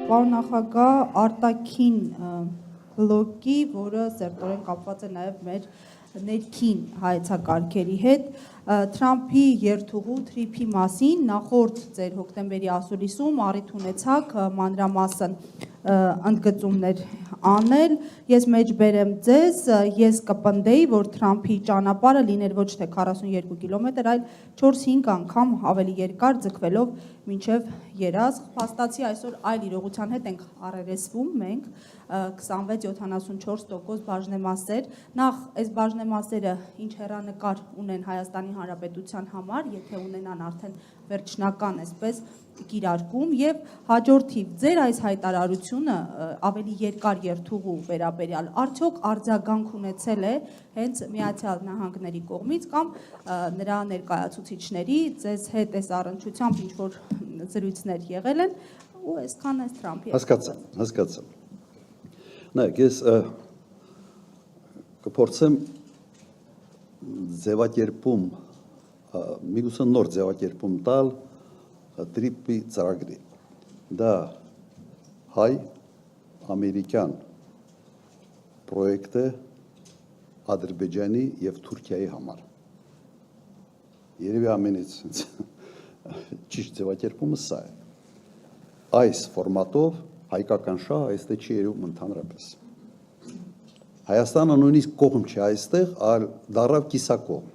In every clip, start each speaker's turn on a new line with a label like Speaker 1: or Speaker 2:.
Speaker 1: պարոն նախագահ, արտաքին բլոկի, որը սերտորեն կապված է նաև մեր ներքին հայեցակարգերի հետ, Թրամփի երթուղու թրիփի մասին նախորդ ձեր հոկտեմբերի ասուլիսում առիթ ունեցաք մանրամասն ընդգծումներ անել, ես մեջ բերեմ ձեզ, ես կպնդեի, որ Թրամփի ճանապարհը լիներ ոչ թե 42 կիլոմետր, այլ 4-5 անգամ ավելի երկար ձգվելով մինչև Երազղ, փաստացի այսօր այլ իրողության հետ ենք առերեսվում մենք, 26-74% բաժնեմասեր, նախ այս բաժնեմասերը ինչ հեռանկար ունեն Հայաստանի Հանրապետության համար, եթե ունենան արդեն վերջնական այսպես կիրարկում եւ հաջորդիվ ձեր այս հայտարարությունը ավելի երկար երթուղու վերաբերյալ արդյոք արձագանք ունեցել է հենց Միացյալ Նահանգների կողմից կամ նրա ներկայացուցիչների ձեզ հետ այս առնչությամբ ինչ որ զրույցներ եղել են ու այսքան այս Թրամփի
Speaker 2: հասկացա նայեք ես կփորձեմ ձևակերպում միգուցե նոր ձևակերպում տալ տրիպի ծրագրի դա հայ-ամերիկյան պրոյեկտ է Ադրբեջանի եւ Թուրքիայի համար երևի ամենից ճիշտ ձևակերպումը սա է այս ֆորմատով հայկական շահը այստեղ չի երևում ընդհանրապես Հայաստանը նույնիսկ կողմ չի այստեղ, այլ դառավ կիսակողմ։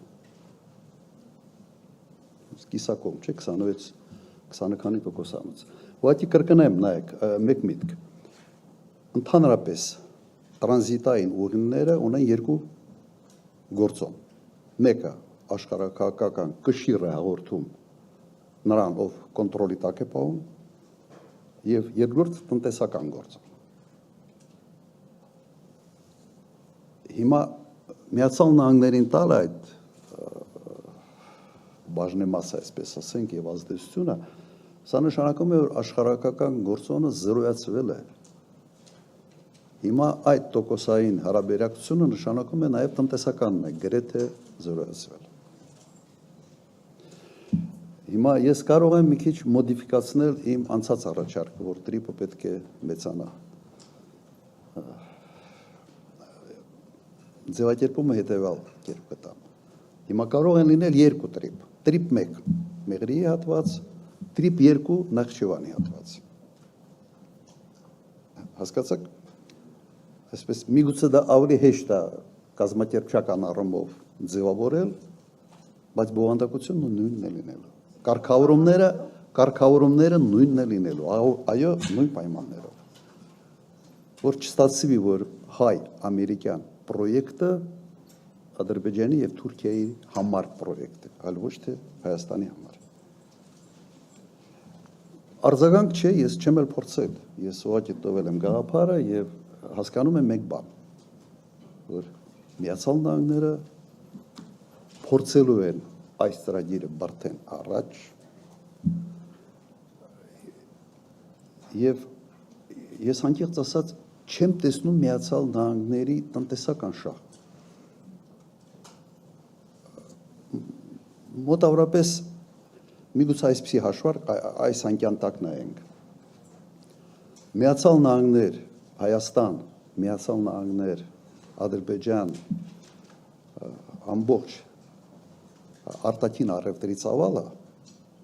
Speaker 2: Կիսակողմ չէ 26-20%-անոց։ Ուղղակի կրկնեմ, նայեք, մեկ միտք։ Ընդհանրապես տրանզիտային ուղիները ունեն երկու գործոն։ Մեկը աշխարհակահաղական կշիռ է հաղորդում նրան, ով կոնտրոլի տակ է պահում, եւ երկրորդ տնտեսական գործոն։ Հիմա Միացյալ Նահանգներին տալ այդ բաժնեմասը, այսպես ասենք, եւ ազդեցությունը, սա նշանակում է, որ աշխարհակական գործոնը զրոյացվել է։ Հիմա այդ տոկոսային հարաբերակցությունը նշանակում է նաեւ տնտեսականն է գրեթե զրոյացվել։ Հիմա ես կարող եմ մի քիչ մոդիֆիկացնել իմ անցած առաջարկը, որ տրիպը պետք է մեծանա։ Ձևակերպումը հետևյալ կերպ կտամ։ Հիմա կարող են լինել երկու տրիպ։ Տրիպ 1 Մեղրիի հատված, տրիպ 2 Նախճիվանի հատված։ Հասկացաք։ Այսպես միգուցե դա ավելի հեշտ է կազմակերպչական առումով ձևավորել, բայց բովանդակությունը նույնն է լինելու։ Կարգավորումները նույնն է լինելու, այո, նույն պայմաններով։ Որ չստացվի, որ հայ-ամերիկյան պրոյեկտը Ադրբեջանի եւ Թուրքիայի համար պրոյեկտ է, այլ ոչ թե Հայաստանի համար։ Արձագանք չէ, ես չեմ էլ փորձել, ես ուղղակի տվել եմ գաղափարը եւ հասկանում եմ մեկ բան, որ Միացյալ Նահանգները փորձելու են այս ծրագիրը բրթեն առաջ եւ ես անկեղծ ասած չեմ տեսնում Միացյալ Նահանգների տնտեսական շահ։ Մոտավորապես միգուցե այսպիսի հաշվարկ այս անկյան տակ նայենք։ Միացյալ Նահանգներ, Հայաստան, Միացյալ Նահանգներ, Ադրբեջան, ամբողջ արտաքին առևտրի ծավալը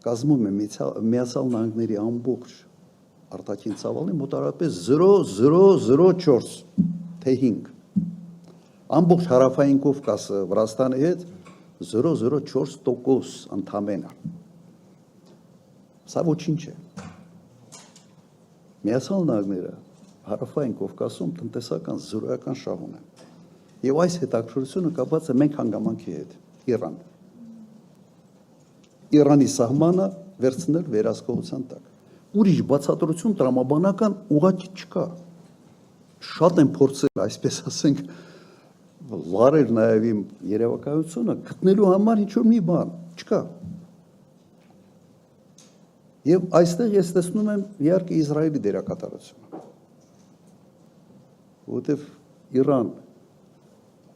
Speaker 2: կազմում է Միացյալ Նահանգների ամբողջ արտաքին ծավալի մոտավորապես 0.004 թե 5 ամբողջ հարավային Կովկասը Վրաստանի հետ 0.04% ընդամենը սա ոչինչ է Միացյալ Նահանգները հարավային Կովկասում տնտեսական զրոյական շահ ունեն եւ այս հետաքրքրությունը կապված է մեկ հանգամանքի հետ Իրանի սահմանը վերցնել վերահսկողության տակ ուրիշ բացատրություն տրամաբանական ուղղակի չկա շատ են փորձել այսպես ասենք լարել նաև իմ երևակայությունը գտնելու համար ինչ որ մի բան չկա եւ այստեղ ես տեսնում եմ իհարկե Իսրայելի դերակատարությունը որովհետեւ Իրան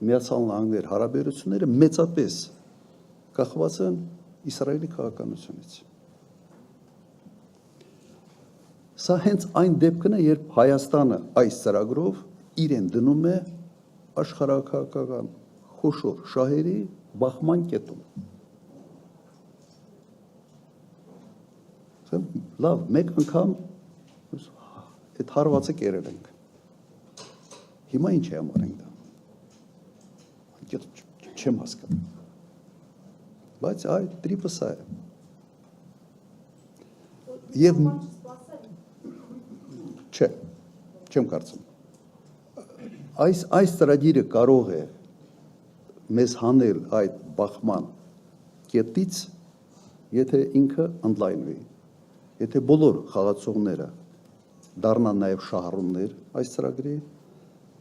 Speaker 2: Միացյալ Նահանգներ հարաբերությունները մեծապես կախված են Իսրայելի քաղաքականությունից Սա հենց այն դեպքն է, երբ Հայաստանը այս ծրագրով իրեն դնում է աշխարհակական խոշոր շահերի բախման կետում։ Լավ, մեկ անգամ այդ հարվածը կերել ենք։ Հիմա ինչ է համար ենք դա։ Չեմ հասկանում։ Բայց այդ տրիպը սա է։ Եվ չէ, չեմ կարծում։ Այս ծրագիրը կարող է մեզ հանել այդ բախման կետից, եթե ինքը ընդլայնվի, եթե բոլոր խաղացողները դառնան նաև շահառուներ այս ծրագրի,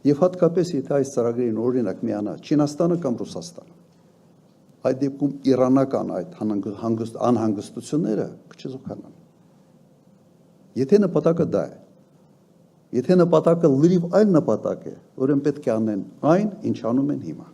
Speaker 2: եւ հատկապես եթե այս ծրագրին օրինակ միանա Չինաստանը կամ Ռուսաստանը, այդ դեպքում իրանական այդ անհանգստությունները կչզոքանան։ Եթե նպատակը դա է, եթե նպատակը լրիվ այլ նպատակ է, ուրեմն պետք է անեն այն, ինչ անում են հիմա։